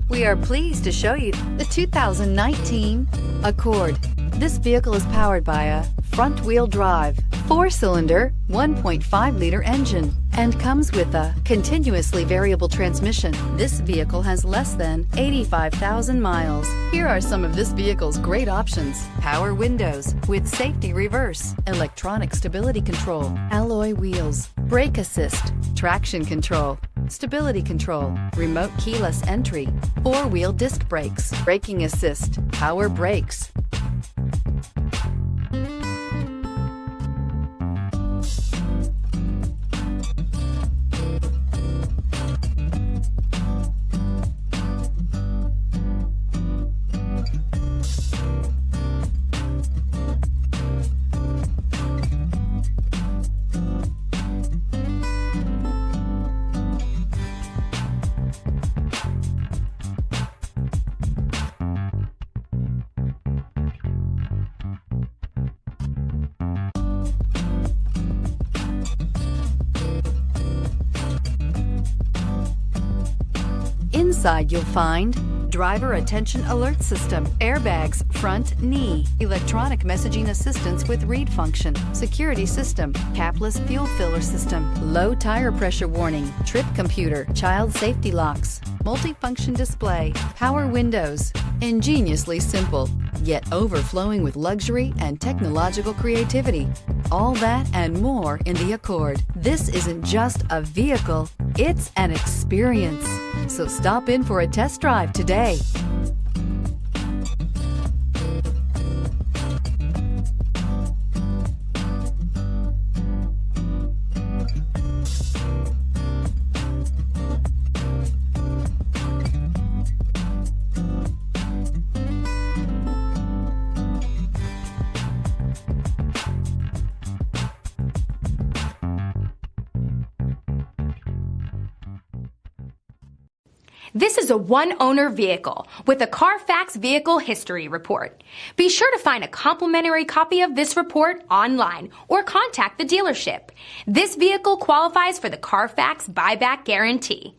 We are pleased to show you the 2019 Accord. This vehicle is powered by a front-wheel drive, 4-cylinder, 1.5-liter engine, and comes with a continuously variable transmission. This vehicle has less than 85,000 miles. Here are some of this vehicle's great options: power windows with safety reverse, electronic stability control, alloy wheels, brake assist, traction control, stability control, remote keyless entry, 4-wheel disc brakes, braking assist, power brakes. Inside you'll find driver attention alert system, airbags, front knee, electronic messaging assistance with read function, security system, capless fuel filler system, low tire pressure warning, trip computer, child safety locks, multifunction display, power windows. Ingeniously simple, yet overflowing with luxury and technological creativity. All that and more in the Accord. This isn't just a vehicle, it's an experience. So stop in for a test drive today. This is a one-owner vehicle with a CARFAX Vehicle History Report. Be sure to find a complimentary copy of this report online or contact the dealership. This vehicle qualifies for the CARFAX Buyback Guarantee.